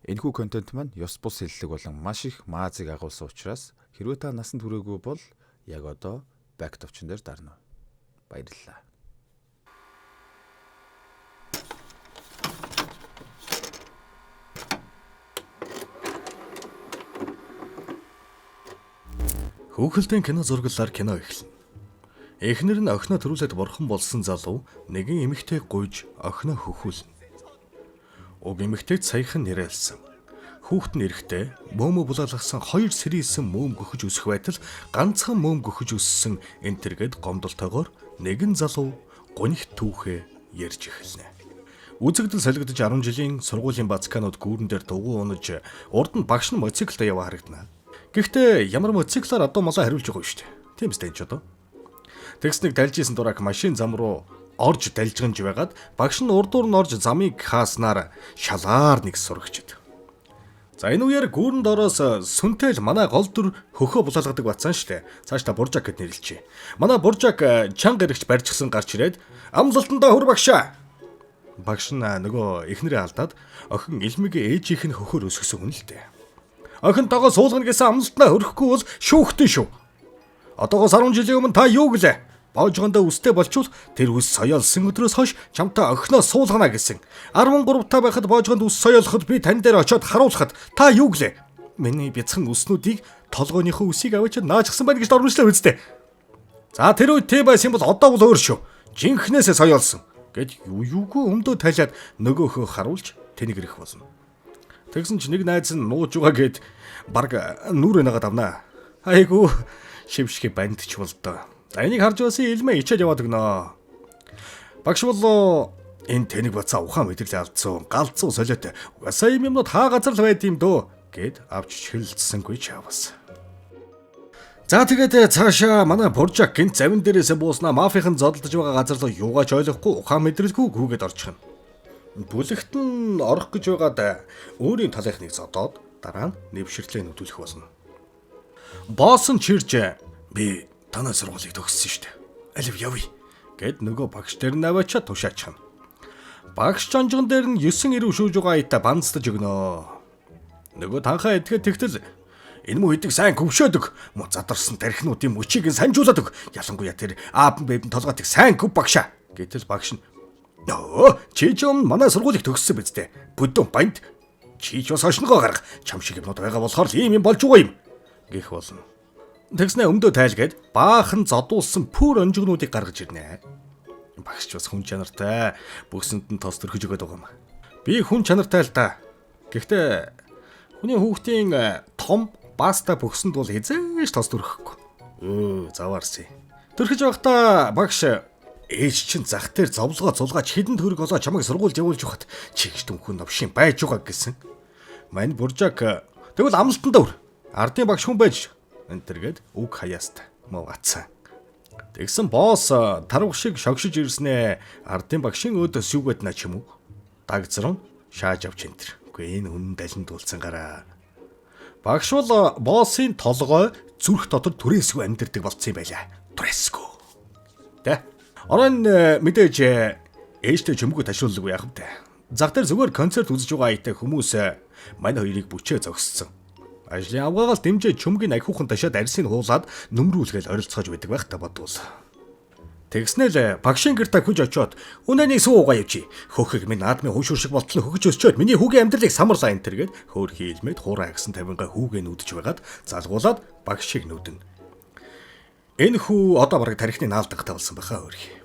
Энэхүү контент маань ёс бус хэллэг болон маш их маазыг агуулсан учраас хэрвээ та насанд хүрээгүй бол яг одоо back товчон дээр дарна. Баярлалаа. Хүүхэлдэйн кино зураглалаар кино эхэлнэ. Эхнэр нь охиноо төрүүлээд бурхан болсон залуу нэгэн эмэгтэй гуйж охиноо хөхүүлнэ. Уг эмэгтэйд саяхан нэрэлсэн. Хүүхэд нь эрэхтэй мөөмө булаалгасан 2 сэрийсэн мөөм гөхөж өсөх байтал ганцхан мөөм гөхөж өссөн энтергээд гомдолтойгоор нэгэн залуу гунигт түүхээ ярьж эхэлнэ. Үзэгдэл солигдож 10 жилийн сургуулийн бацканууд гүүрэн дээр дугуй унаж урд нь багш нь мотоциклд яваа харагдана. Гэхдээ ямар мотоциклаар одоо молоо хариулж байгаа юм шүү дээ. Тийм үстэй энэ ч одоо. Тэгснэг дальжсэн дурак машин зам руу орж дальжганж байгаад багш нь урдуур нь орж замыг хааснаар шалгаар нэг сурагчд. За энэ үеэр гүүрэнд ороос сүнтэл манай гол дүр хөхөө булаалгадаг бацсан штэ. Цааш та буржак гэд нэрлэлчээ. Манай буржак чанга эрэгч барьчихсан гарч ирээд амлалтандаа хөр багшаа. Багш нь нөгөө эхнэрээ алдаад охин илмигээ ээжийнх нь хөхөөр өсгсөн хүн л дээ. Охин тагаа суулгана гэсэн амлалтнаа хөрөхгүй бол шүүхтэн шүү. Одоогоос 10 жилийн өмнө та юу гэлээ? Боожгондоо үстэй болчвол тэр үс соёолсон өдрөөс хойш чамтай охиноо суулгана гэсэн. 13 та байхад боожгонд үс соёолоход би тань дээр очиод харуулхад та юу гэлээ? Миний бяцхан үснүүдийг толгойнхоо үсийг аваачаад наажсан байна гэж дормжлаа үсттэй. За тэр үед тийм байсан бол одоо бол өөр шүү. Жинхнээсээ соёолсон. Гэт юугүй өмдөө тайлаад нөгөөхөө харуулж тэнийг ирэх болно. Тэгсэн чи нэг найз нь нууж байгаа гэд баг нүрэ нагаад авнаа. Айгу шившгэ бандч болдоо. За энийг харж байсан илмээ ичээд яваад өгнө. Багш болоо энэ тэнэг бацаа ухаан мэдрэл алдсан. Галзуу солиотой. Угаасаа юмнууд хаа газар л байд юм дөө гэд авч шилжсэнгүй чавас. За тэгээд цаашаа манай буржак гинт завин дээрээс бууснаа мафийн зодолдож байгаа газар руу юугаач ойлгохгүй ухаан мэдрэлгүй гүгээд орчихно. Бүлэгт нь орох гэж байгаад өөрийн талынхныг зодоод дараа нь нэвширлээ нүдүүлэх болно. Босс нь чирж би танай сургуулийг төгссөн шүү дээ. Алив явъя гэд нөгөө багш дээр нь аваачаад тушаачихна. Багш чонжгон дээр нь 9 ирүү шүүж байгаа аятаа банцдаж өгнө. Нөгөө танхаа эдгээд тэгтэл энэ муу идэг сайн гөвшөөдөг. Мо задарсан тархинуудын мөчийг нь санжуулаад өг. Ялангуяа тэр аав бэбэн толгоотыг сайн гөв багшаа. Гэтэл багш нь чи ч өмнө манай сургуулийг төгссөн биз дээ. Бүдүүн банд чи ч бас хошногоо гарга. Чам шиг юмнууд байгаа болохоор л ийм юм болж байгаа юм гэх болно. Тэгснэ өмдөө тайлгээд баахан зодуулсан пүр онжигнуудыг гаргаж ирнэ. Багш бас хүн чанартай бүсэнд нь тос төрхөж өгöd байгаа юм. Би хүн чанартай л да. Гэхдээ хүний хүүхдийн том баста бүсэнд бол хизээш тос төрөхгүй. Заваарсэ. Төрхөж байхдаа багш ээж чинь зах дээр зовлогоо зулгаач хідэн төгрөг олоо чамайг сургуульд явуулж явахад чигш түнхэн новшин байж байгаа гэсэн. Мань буржак тэгвэл амлалтандаа өр. Ардын багш хүн байж энтергээд үг хаяаст муу гацсан. Тэгсэн босс тарвах шиг шогшиж ирснээ ардын багшийн өөдөөс юугээд наа ч юм уу. Дагзран шааж авч энтер. Үгүй энэ үнэн далин дуулсан гараа. Багш бол боссын толгой зүрх дотор түрээсгүй амьдэрдэг болцсон юм байлаа. Түрээсгүй. Тэ орон мэдээж ээжтэй чөмгөө ташруулдаг яах вэ? Зах дээр зүгээр концерт үзэж байгаа аятаа хүмүүс мань хоёрыг бүчээ зогссон. Ажлын авгаагаал дэмжиж чөмгийн ахиухан ташаад арьсыг хуулаад нөмрүүлгээл орилцоож байдаг байх та бодвол. Тэгснээл багшийн гэртээ хүж очиод үнэнийг суугаа явжи. Хөхөг минь наадмын хөвшүр шиг болтлоо хөгж өсчөөд миний хүүгийн амьдралыг самарлаа энтергээд хөөрхий илмэд хуурай агсан 50-га хүүгээ нүдэж байгаад залгуулад багшийг нүдэн. Энэ хүү одоо бараг тарихны наалдахтай болсон баха өөрхий.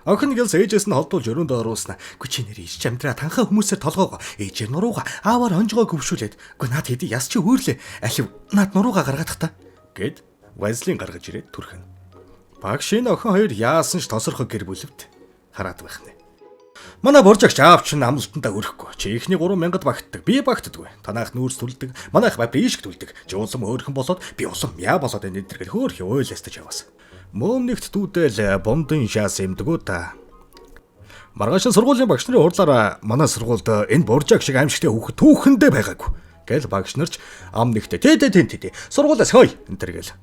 Охин гэлс ээжээс нь холдуулж өрөөндөө оруулснаа. Гү чи нэр ич амьдраа танхаа хүмүүсээр толгоогоо ээжээр нурууга ааваар онжгоо гөвшүүлээд. Гү наад хэдий яс чи өөрлөө. Алив наад нурууга гаргаадах та гэд вазлин гаргаж ирээд түрхэн. Багш энэ охин хоёр яасан ч тосорхог гэр бүлэвт хараад байх нэ. Манай буржагч аавч нь амлалтандаа өрөхгүй. Чи ихний 3000-д багтдаг. Би багтдаггүй. Танаах нүүрс түлдэг. Манаах бабришг түлдэг. Чи улам өөрхөн болоод би улам яа болоод энэ тэргээл хөөрхи ойлстаж яваас. Мөөмнэгт дүүдэл бондын шаас эмдгүү та. Маргааш сургуулийн багш нарын хурлаараа манай сургуульд энэ буржаг шиг аимшигтэй хүүхэд түүхэндээ байгаагүй. Гэл багш нарч ам нэгтээ тэ сургуулиас хой энэ тэргээл.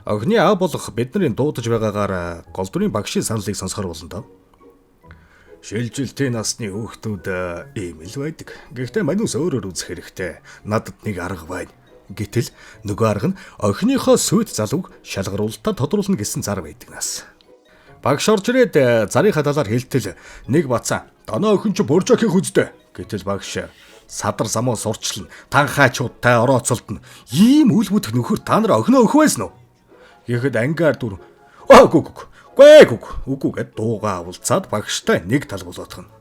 Охины аав болох бидний дуудаж байгаагаар голдурын багшийн саналыг сонсохоор болно доо. Шилжилтийн насны хүүхдүүд ийм л байдаг. Гэхдээ манус өөрөөр үзэх хэрэгтэй. Надад нэг арга байна. Гэтэл нөгөө арга нь охиныхоо сүйт залууг шалгаруулалтад тодруулна гэсэн зар байдаг нас. Багш орж ирээд зарийнхаа талаар хэлтэл нэг бацаа "Танаа охин ч Боржакийг үздэг." Гэтэл багш "Садар замаас урчлан танхаачуудтай орооцолдно. Ийм үл бүдэх нөхөр та нар охиноо өх байсан уу?" Тэгэхэд ангиар дүр үгүй гэд дуугаа авалцаад багштай нэг тал болоодох нь.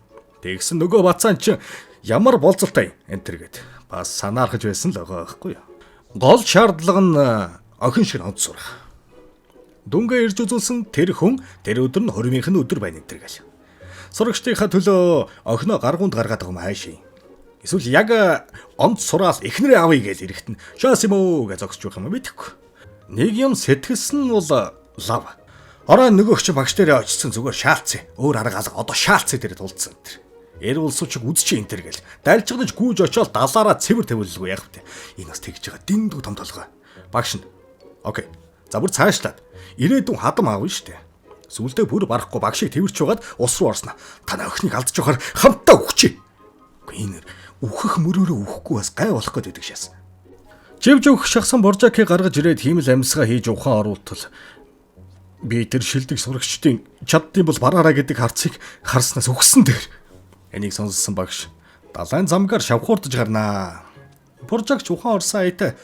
Тэгсэн нөгөө бацаан ч ямар болцолтой энтэр гэд бас санаархаж байсан л байгаа байхгүй юу. Гол шаардлага нь охин шиг онц сурах. Дүнгээ ирж үзүүлсэн тэр хүн тэр өдөр нь 20-ийн өдөр байна энтэр гэл. Сурагчдынхаа төлөө охиноо гаргуунд гаргаад байгаа юм хаашаа. Эсвэл яг онц сураал эхнэрээ авъя гэж ирэхт нь "Шаас юм уу" гэж зогсож байх юм мэдэхгүй. Нэг юм сэтгэлсэн нь бол лав. Орой нөгөөгч багш дээрээ очсон зүгээр шаалцсан. Өөр арга алга одоо шаалцсан дээр тулцсан энэ. Эр улсууч үзчих энэ төр гэл. Дайлчгаж гүйж очоод далаараа цэвэр тавиулгүй яах вэ? Энэ бас тэгж байгаа дэндүү том толгой. Багш нь "Окей. За бүр цаашлаад ирээдүйн хадам аавна штэ. Сүулдэ бүр барахгүй багшийг тэрч угаад ус руу орсноо. Танай охиныг алдаж явахаар хамтаа өгчээ." Энэ үхэх мөрөөрөө үхэхгүй бас гай болох гэдэг шээс. Живж өгөх шахсан Боржакийг гаргаж ирээд хиймэл амьсгаа хийж ухаан оруултал би тэр шилдэг сурагчдын чаддсан бол бараараа гэдэг харцыг харснаас үхсэн дээр. Энийг сонссон багш далайн замгаар шавхуурдаж гарнаа. Боржакч ухаан орсон аятай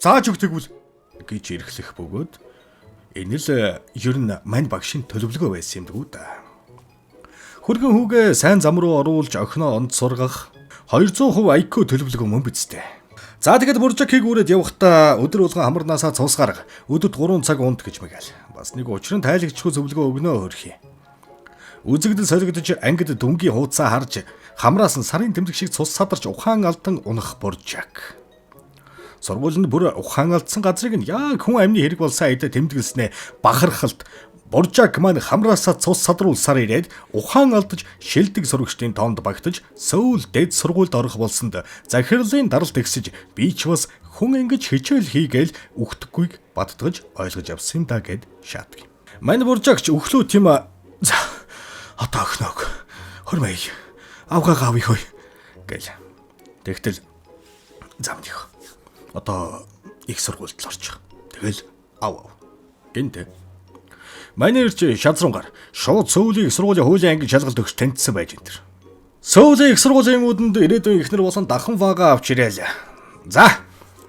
зааж өгдөгвөл гэж ирэхлэх бөгөөд энэ л ер нь мань багшийн төлөвлөгөө байсан юм дгүй да. Хүргэн хүүгээ сайн зам руу оруулж охиноо онд сургах 200% IQ төлөвлөгөө мөн бидтэй. За тэгэд Боржакийг үрээд явахдаа өдөр болгон хамарнаасаа цус гарга. Өдөрт 3 цаг унт гэж мэгээл. Бас нэг учрын тайлагчгүй зөвлөгөө өгнө хөрхий. Үзэгдэл солигдож ангид дүнгийн хуудасаа харж хамраас нь сарын тэмдэг шиг цус садарч ухаан алдан унах Боржак. Сургуулинд бүр ухаан алдсан газрыг нь яг хүн амны хэрэг болсон айдаа тэмдэглэснээ бахархалт Боржак маань хамраасаа цус садруулсаар ирээд ухаан алдаж шилдэг сурагчдын тоонд багтаж Сөүл дэд сургуульд орох болсонд захирлын даралт өгсөж би ч бас хүн ингэж хичээл хийгээл үхдэггүйг баттгаж ойлгож авсан юм да гэд шаатдаг. Мань Боржакч өглөө тийм за одоо охиног хормой авгаага авъя хөөе гэл. Тэгтэл замных одоо их сургуульд л орчих. Тэгэл ав гэнтэ. Манайрч шазрунгаар шууд Сөүлийн их сургуулийн хуулийн анги шалгалт өгч тэнцсэн байж энэ. Сөүлийн их сургуулийн мөдөнд ирээдүйн эхнэр болсон дахан вага авч ирээл. За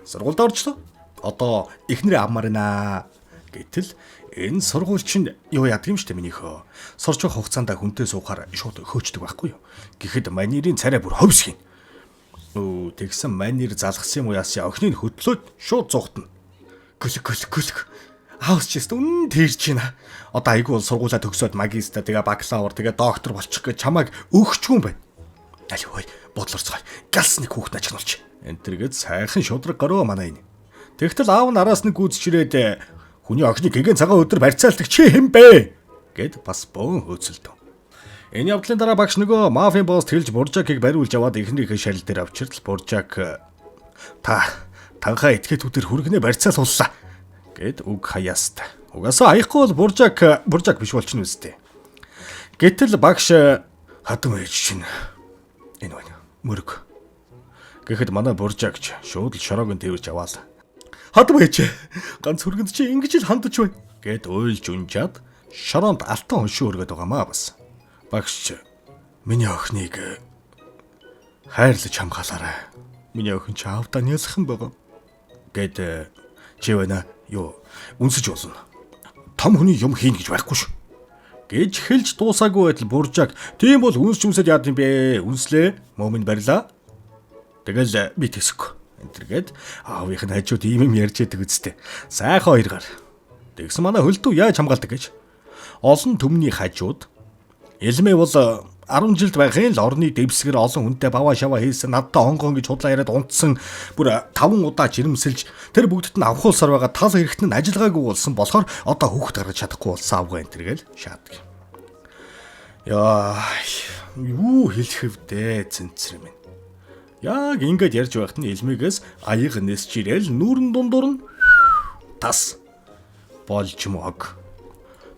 сургуульд орчлоо. Одоо эхнэрээ авмаар наа. Гэтэл энэ сургууль чинь юу яадаг юм штэ минийхөө. Сурч явах хугацаанд хүнтэй суухаар шууд хөөчдөг байхгүй юу. Гэхэд манийрын царай бүр ховс хийн. Тэгсэн манийр залгсан юм уу яасан охиныг хөдлөөд шууд зугтана. Гүлг. Аавч ч үн тэрч байна. Одоо айгүй бол сургуулаа төгсөөд магистр тэгээ бакалавр тэгээ доктор болчих гэж чамайг өгчгүй юм байна. Аль хөөе бодлорцгой. Галс нэг хүүхд ажигнуулч. Энтергээд сайхан шудраг гараа манай энэ. Тэгтэл аав нь араас нэг гүйцчирээд хүний охиныг гэгэн цагаан өдөр барьцаалдаг чи хэм бэ гэд бас бөөн хөөцөлдөө. Энэ явдлын дараа багш нөгөө мафийн босс хэлж Боржакийг бариулж аваад эхнэрийнхээ шарил дээр авчиртал Боржак танхаа этгээдүүдээр хүргэнэ барьцаалууллаа гэд үг хаяаст. Угаасаа аяхгүй бол Боржак биш болчихно үстэй. Гэтэл багш хатан ээж чинь энэ байна. Мөрөг. Гэхэд манай Боржакч шууд л шороог нь тэрвэж аваал. Хатан ээж ганц хүргэнд чи ингэж л хандаж байна гэд уйлж унжаад шороонд алтан хоншин өргөд байгаамаа бас. Багш миний охиныг хайрлаж хамгаалаарай. Миний охин ч аавдаа нялхан байгаа гэд чи байна юу үнсэж болно. Том хүний юм хийн гэж байхгүй шүү. Гэж хэлж дуусаагүй байтал Боржак тийм бол үнсч үнсэд яад юм бэ? Үнслээ. Момын барьлаа. Тэгэл би тэсэхгүй. Энтергээд аавынх нь хажууд ийм юм ярьж яадаг үсттэй. Сайхан хоёргаар. Тэгсэн манай хөлтөв яаж хамгаалдаг гэж. Олон төмний хажууд Элмээ бол 10 жилд байхын л орны дэвсгэр олон хүнтэй баваа шаваа хийсэн надтай хонгон гэж худлаа яриад унтсан бүр 5 удаа жирэмсэлж тэр бүгдд нь авахулсаар байгаа тал хэрэгт нь ажиллагаагүй болсон болохоор одоо хүүхд гаргаж чадахгүй болсон авгаа энэ тэргээл шаадаг. Яа юу хэлэх вдэ цэнцэр минь. Яг ингэж ярьж байхад нь элмэгээс аяг нэсч ирээл нүүрэн дундуур нь тас болж мог.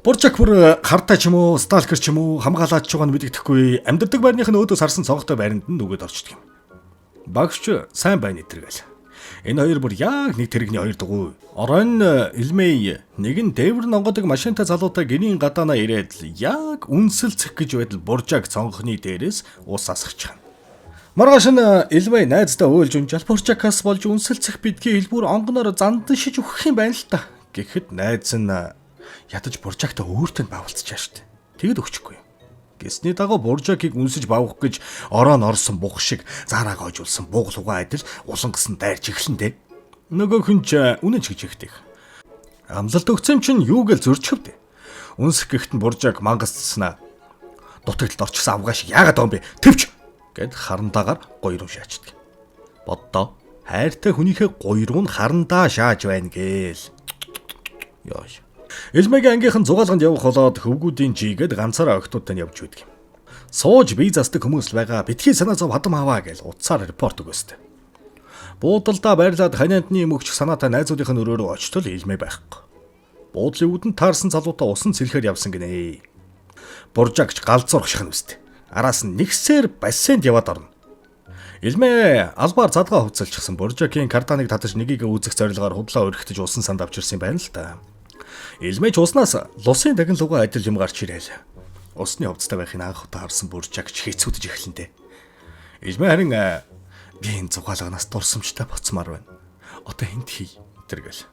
Буржак бүр хартаа ч юм уу, сталкер ч юм уу хамгаалаад ч байгаа нь мэддэхгүй амьдардаг байрных нь өөдөөс харсан цонхтой байранд нь нүгэд орчдөг юм. Багш сайн байна нэтэргээл. Энэ хоёр бүр яг нэг тэрэгний хоёр дугуй. Орон Илмей нэг нь дээвэр нонгодог машинтай залуутай гэрийн гадаанаа ирээд яг үнсэлцэх гэж байтал Буржак цонхны дээрээс ус асгах чана. Маргааш нь Илмей найздаа уйлж унжаал Буржакаас болж үнсэлцэх бидгийн хэлбэр онгоноор зандан шиж өгөх юм байна л та. Гэхэд найз нь ядаж Буржактай өөртөө бавалцчаа штэ. Тэгэд өгчихгүй. Гэсний дагуу Буржакийг үнсэж бавах гэж ороон орсон бух шиг заараа гоожулсан бууглуугаа адил улан гисэн дайрч эхлэндэ. Нөгөөх нь ч үнэн ч гэж ихтэй. Амлалт өгцөм чинь юу гэл зөрчихвдэ. Үнсэх гэхт нь Буржак мангасцснаа. Дутагдлд орчихсан авгаа шиг яагаад байгаа юм бэ? Тэвч гэд харандаагаар гоёруу шаачдаг. Боддоо хайртай хүнийхээ гоёруу нь харандаа шааж байна гээл. Яа. Илмэгийн ангийнхан зугаалганд явах болоод хөвгүүдийн жигээд ганцаараа охтуудтай явж байдаг юм. Сууж бие застдаг хүмүүс л байгаа. Битгий санаа зов хадам аваа гэж утсаар репорт өгөөстэй. Буудалдаа байрлаад ханиантны юм өгчих санаатай найзуудынх нь өрөөрөө очтол Илмэ байхгүй. Буудлын үдэнд таарсан залуутай усан цэлхээр явсан гинэ. Буржакч галзуурах шахна үстэ. Араас нь нэгсээр бассейнд яваад орно. Илмэ албаар задгаа хувцалчихсан Буржакийн карданыг татаж нэгийг үүсэх зорилгоор худлаа өргөтөж усан санд авчирсан байна л та. Илмэ ч уснаас лусын дагин лугаа адил юм гарч ирээл. Усны хувцастай байхыг анх удаа харсан Буржак хэцүүдэж эхлэнтэй. Илмэ харин би энэ зугаалганаас дурсамжтай боцмаар байна. Одоо энд хий тэргээл.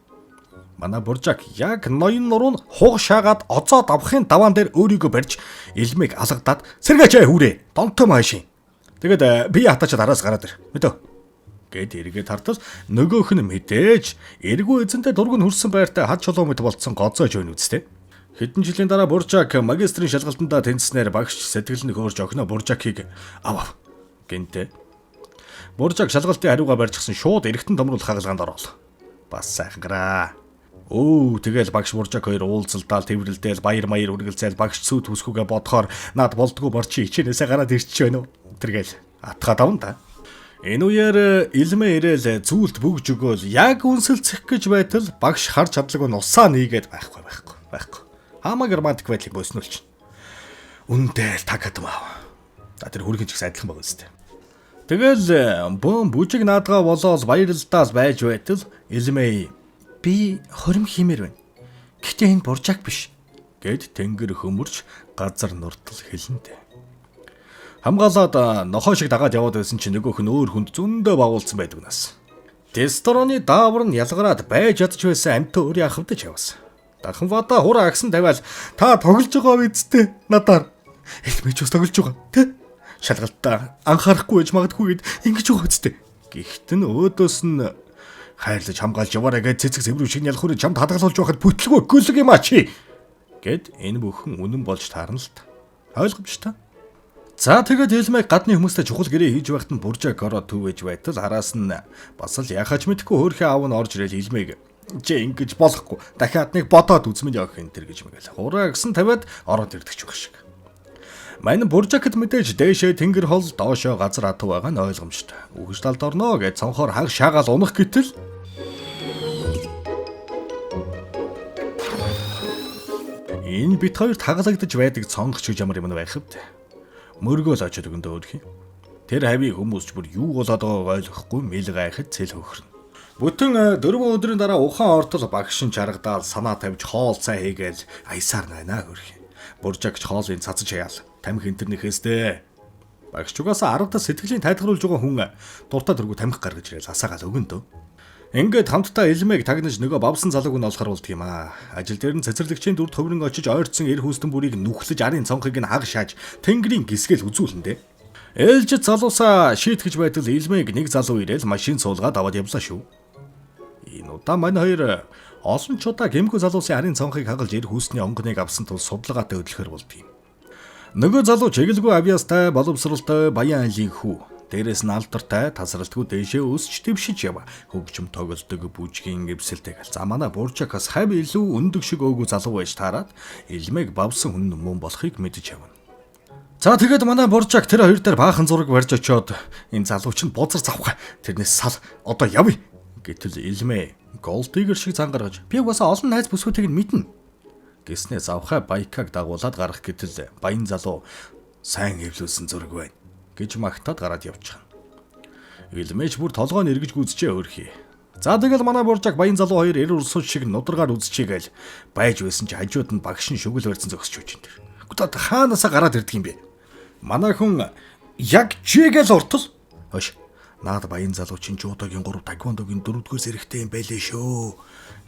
Манай Буржак яг ноён нуруу хуг шаагаад оцоод авахын даваан дээр өөрийгөө барьж Илмэг алгадаад сэргээч хүрээ. Донтой маашин. Тэгэд би хатаач араас гараад ир. Мэдөө. Гэт эргээд хартал нөгөөх нь мэдээж эргүү эзэнтэй дург нь хүрсэн байртай хад чулуу мэт болцсон гоцоож байна үсттэй. Хэдэн жилийн дараа Буржак магистрийн шалгалтандаа тэнцснээр багш сэтгэл нь хөөрж огноо Буржакийг ав гэнтэ. Буржак шалгалтын хариугаа барьчихсан шууд эргэтэн томруулах хагалгаанд орол. Бас сайхан гараа. Тэгэл багш Буржак хоёр уулзалдаал тэврэлдээл баяр маяр үргэлзээл багш цүү төсгүүгээ бодохоор над болдгоо борчи хичээнээсээ гараад ирчих байна уу. Тэргээл атгаа давн та. Энэ үеэр Илмэ ирээл зүйлт бүгж өгөөл яг үнсэлцэх гэж байтал багш харж чадлаггүй нусаа нийгээд байхгүй. Хамаагаар мантик байдлыг боснуулж. Үндэл тагадмаа. Тэр хүрхэн ч их сайдлах байгаа үстэй. Тэгэл бөөм бүжиг наадгаа болоод баярлалдаас байж байтал Илмэ би хорим хиймээр байна. Гэхдээ энэ Буржак биш гэд тэнгэр хөмөрч газар нуртал хэлэнтэй. Хамгаалаад нохоо шиг дагаад яваад байсан чинь нөгөөх нь өөр хүнд зөндөө бавуулсан байдаг нас. Тестороны даавар нь ялгараад байж ядж байсан амтаа өөрийн ахвдаж явсан. Дахин бада хураа агсан тавиал та тоглож байгаа үсттэй надаар. Илмэж бас тоглож байгаа тий? Шалгалтаа анхаарахгүй байж магадгүй гэд ингэж байгаа үсттэй. Гэхдээ нь өөдөөс нь хайрлаж хамгаалж яваарай гэж цэцэг цэврүү шиг ялхуурыг чамд хадгалуулж байхад бүтлгүй гөлөг юм а чи. Гэд энэ бүхэн үнэн болж таарна л та. Ойлгомжтой. За тэгээд Илмэг гадны хүмүүстэй чухал гэрээ хийж байхад нь Буржак ороод төвэж байтал араас нь бас л яхаач мэдхгүй хөөрхөн аав нь орж ирэл Илмэг чи ингэж болохгүй дахиад нэг бодоод үзмэн явах энэ төр гэж мэгэл. Хураа гисэн тавиад ороод ирдэг ч байх шиг. Манай Буржакд мэдээж дээшээ тэнгэр хол доошоо газар атав байгаа нь ойлгомжтой. Үгэж талд орноо гэж цонхоор хаг шаагаал унах гэтэл энэ бит хоёрт хагалагдаж байдаг цонх ч ямар юм байх вэ? Мөргөөл очоод өгөндөө өөрхий. Тэр хавийн хүмүүс ч бүр юу болоод байгааг ойлгохгүй мэл гайхад цэл хөхрөн. Бүтэн 4 өдрийн дараа ухаан ортол багш нь чаргадаал санаа тавьж хоол цай хийгээл аясаар найнаа хөрхий. Буржакч хоолыг цацаж хаяал. Тамхи интернэхэстэй. Багш чугаас аргадас сэтгэлийн тайлгаруулж байгаа хүн дуртай дөргөө тамхи гаргаж ирэл асаагаал өгөндөө. Ингээд хамтдаа Илмэг тагнаж нөгөө бавсан залууг нь олохор болдго юм аа. Ажил дээр нь цэцэрлэгчийн дүр төврөн очиж ойрцсон эр хүнстэн бүрийг нүхлэж арын цонхыг нь хаг шааж тэнгэрийн гисгэл үзүүлэндээ. Ээлж залуусаа шийтгэж байтал Илмэг нэг залуу ирээл машин суулгаад аваад явлаа шүү. Энэ удаа манай хоёр олон ч удаа гэмгүй залуусын арын цонхыг хагалж эр хүнсний онгоныг авсан тул судалгаатай хөдлөхөр болдго юм. Нөгөө залуу чиглгүй авьяастай боловсралтай баян айлын хүү. Дээрээс нь алдартай тасралтгүй дээшээ өсч дэвшиж яв. Хөгжим тоглолтог бүжгийн эвсэлтэй гал. За манай Буржакаас хав илүү өндөг шиг өөгүй залуу байж таарад Илмэг бавсан хүн мөн болохыг мэдэж явна. За тэгээд манай Буржак тэр хоёр дээр баахан зураг барьж очиод энэ залуу чинь бузар завха тэрнээс сал одоо явъя гэтэл Илмэ голдигэр шиг зан гаргаж би угаасаа олон найз бүсгүүдийг нь мэднэ Гэснээ завхай Баякаг дагуулад гарах гэтэл баян залуу сайн эвлүүлсэн зураг байна гэж магтаад гараад явчихна. Илмэж бүр толгойн эргэж гүзчээ өөрхий. За тэгэл манай Буржак баян залуу хоёр эр урсууч шиг нударгаар үзчихээгээл байж байсан чи хажууд нь багш нь шүгэл барьсан зогсож үуч энэ. Гүтад хаанасаа гараад ирдэг юм бэ? Манай хүн яг чигээл ортол. Хөөш. Наад баян залуу чинь жуудогийн 3 таквондогийн 4-р зэрэгтэй юм байлээ шүү.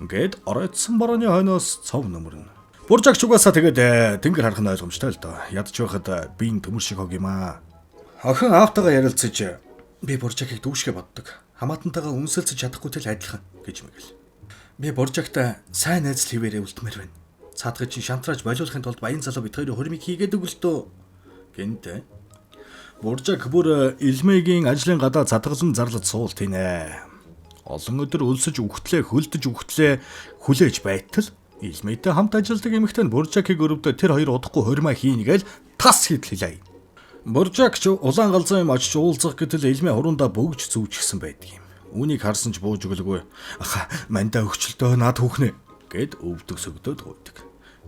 Ингээд оройтсон борооны хойноос цов нөмөрнө. Буржак чугаасаа тэгээд тэнгэр харах нь ойлгомжтой л доо. Ядч байхад биеийн төмөр шиг хог юм аа. Охин аавтайгаа ярилцаж би Буржакийг дүүшгэ боддог. Хамаатантайгаа үнсэлцэж чадахгүй тэл адилхан гэж мэгэл. Би Буржактай сайн найзал хിവэрээ үлдмээр байна. Цаадгыг чи шантрааж болиулахын тулд баян залуу бит хоёрын хурмыг хийгээд өгөл төө. Гэнтэ. Буржак бүр Илмэгийн ажлын гадаа цадгалан зарлаж суулт хийнэ. Олон өдөр өлсөж үхтлээ, хөлдөж үхтлээ хүлээж байтал Илмэтэй хамт ажилладаг эмэгтэй нь Буржакийг өрөвдөө тэр хоёр удахгүй хурмаа хийнэ гээл тас хийдлээ. Буржак ч улаан галзуу юм очиж уулзах гэтэл Илмэ хурундаа бөгж зүүчихсэн байдаг юм. Үүнийг харсан ч бууж өглөгүй. Аха, мандаа өгчлөлтөө наад хүүхнэ гэд өвдөг сөгдөөд гуйдаг.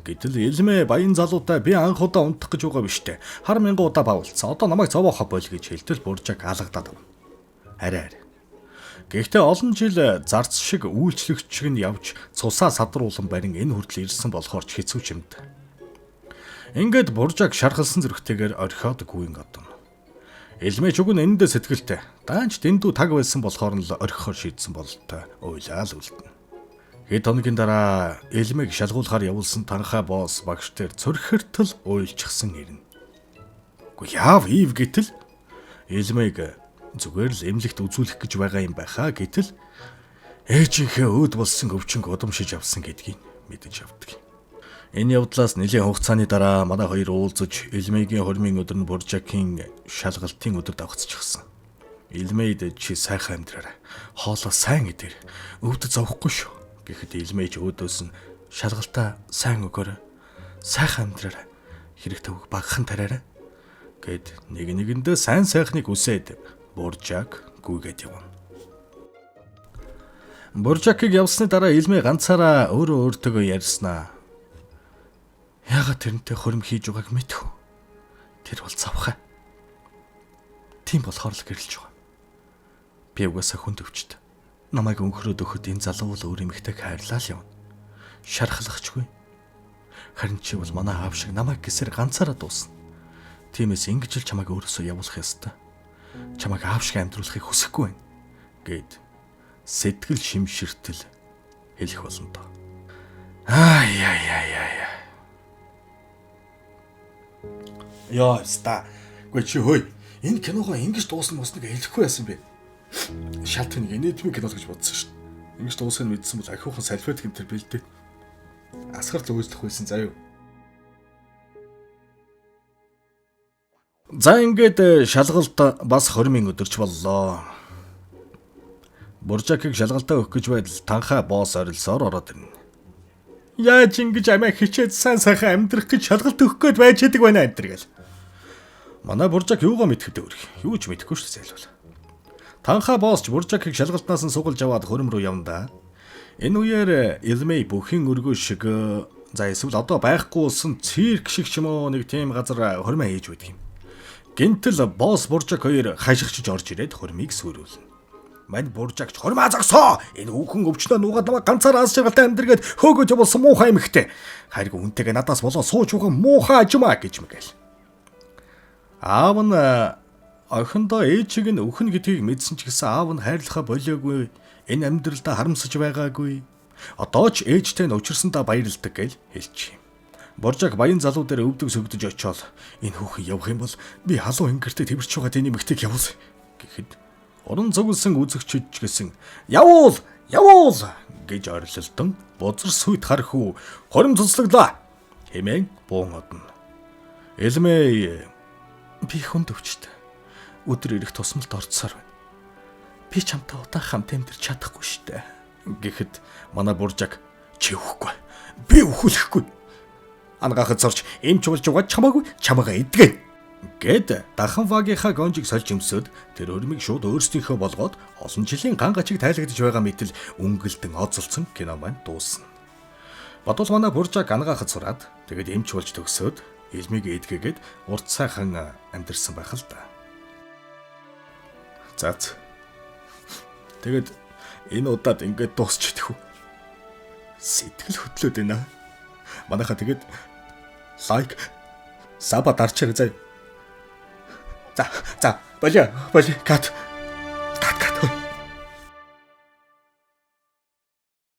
Гэтэл Илмэ баян залуутай би анх удаа унтах гэж байгаа биш дээ. Хар мянган удаа бавуулсан. Одоо намайг зовоохоо бойл гэж хэлтэл Буржак алгадаад байна. Арай. Гэхдээ олон жил зарц шиг үйлчлэгч шиг нь явж цусаа садруулан барин энэ хүртэл ирсэн болохоор ч хэцүү ч юмд. Ингээд Буржак шархалсан зүрхтэйгээр орхиод гүйн одно. Илмэ ч уг нь энэндээ сэтгэлтэй. Даанч дэндүү таг байсан болохоор нь л орхихоор шийдсэн бололтой уйлаал үлдэнэ. Хэд хоногийн дараа Илмэг шалгуулахаар явуулсан танхаа босс багш дээр цөрхөртөл уйлчихсан ирнэ. Гэхдээ яав ив гэтэл Илмэг зүгээр л эмнэлэгт үзүүлэх гэж байгаа юм байхаа гэтэл ээжийнхээ өөд болсон өвчнг удамшиж авсан гэдгийг мэдэж авдаг. Энэ явдлаас нэлийн хугацааны дараа манай хоёр уулзаж Илмэгийн хормын өдөр нь Буржакийн шалгалтын өдөр давхцчихсан. Илмэд чи сайхан амьдраарай. Хоолоо сайн идэр. Өвдөж зовхгүй шүү. Гэхэд Илмэж өөдөөс нь шалгалтаа сайн өгөөрэй. Сайхан амьдраарай. Хэрэг төвөг багахан тараарай. Гэд нэгэндээ сайн сайхныг үсээд Буржак гүйгээд явна. Буржакийг явсны дараа Илмэ ганцаараа өөрөө өөртөө ярьснаа. Яагаад тэрнтэй хурим хийж байгааг мэдв. Тэр бол завхай. Тийм болохоор л гэрэлж байгаа. Би угаасаа хүнд өвчт. Намайг өнхрөөд өгөхөд энэ залуу л өөр эмэгтэйг хайрлаа л явна. Шархлахчгүй. Харин чи бол манай аав шиг намайг гисэр ганцаараа дуусна. Тиймээс ингэж л чамайг өөрөөсөө явуулах ёстой. Чамайг аав шиг амьдруулахыг хүсэхгүй байна. Гэд сэтгэл шимширтэл хэлэх болно доо. Яа. Яа, ста. Гүй чи хөөе. Энэ киногоо ингэж дуусна мосныг хэлэхгүй яасан бэ? Шалтгаан нэг энэтмийн кино гэж бодсон шүү дээ. Ингэж дуусахыг мэдсэн бол ахиухан салфет гэмтэр бэлдээ. Асгар л үйлчлэх байсан заа юу. За ингээд шалгалт бас 20,000 өдөрч боллоо. Буржакийг шалгалтаа өгөх гэж байтал танхаа босс орилсоор ороод ирнэ. Яаж ингэж амиа хичээд сайн сайхан амьдрах гэж шалгалт өгөх гээд байж чаддаг байна энэ төр гэл. Манай Буржак юугаа мэдэх вэ өөр? Юу ч мэдэхгүй шүү дээ зайлвал. Танхаа босс Буржакийг шалгалтнаас нь сугалж аваад хөрөм рүү явна да. Энэ үеэр Илмэй бүхэн өргөө шиг за эсвэл одоо байхгүй болсон цирк шиг ч юм уу нэг тийм газар хормоо хийж байдаг юм. Гинтэл босс Буржак хоёр хашигчж орж ирээд хормыг сүрүүлнэ. Мань Буржакч хормоо загсоо. Энэ хүүхэн өвчнөө нуугаад намайг ганцаар аз жаргалтай амьдргээд хөөгөөж болсон муухай эмэгтэй. Хайрг үнтэйгээ надаас болоо сууж байгаа муухай ажмаа гэж мэгэл. Аав нь охиндоо ээжийг нь өхнө гэдгийг мэдсэн ч гэсэн аав нь хайрлахаа болоогүй. Энэ амьдралдаа харамсаж байгаагүй. Одоо ч ээжтэй нь учирсандаа баярлдаг гэж хэлж юм. Буржак баян залуу дээр өвдөг сөгдөж очиод энэ хүүхэн явах юм бол би халуун ингэртэй тэрч байгаа тэний мэгтэйг явуул гэхэд уран зөглсөн үзэгчид ч гэсэн явуул гэж орилолтон бузар сүйт хархуу хорим цуцлаглаа хэмээн буун одно. Илмэй би хүнд өвчтэй. Өдөр ирэх тусмалд орцсоор байна. Би чамтай удаан хамт амьдарч чадахгүй штэ. Гэхэд манай Буржак чи өөхгүй. Би өхүүлэхгүй. Ангахад зорч эмч болж байгаа чамаагүй чамаагаа идгэн. Гэд дахан вагийнхаа гонжиг сольж өмсөд тэр хөрмийг шууд өөрсдийнхөө болгоод олон жилийн ган гачиг тайлагдж байгаа мэтэл өнгөлдөн оцолцсон кино маань дуусна. Бодвол манай буржаа гангаахад сураад тэгээд эмч болж төгсөөд илмийг эдгээгээд урт сайхан амьдэрсэн байх л да. Заац. Тэгээд энэ удаад ингээд дуусчихдаг уу? Сэтгэл хөдлөөд байна. Манайха тэгээд лайк саба дарчаар заа. За болио кат.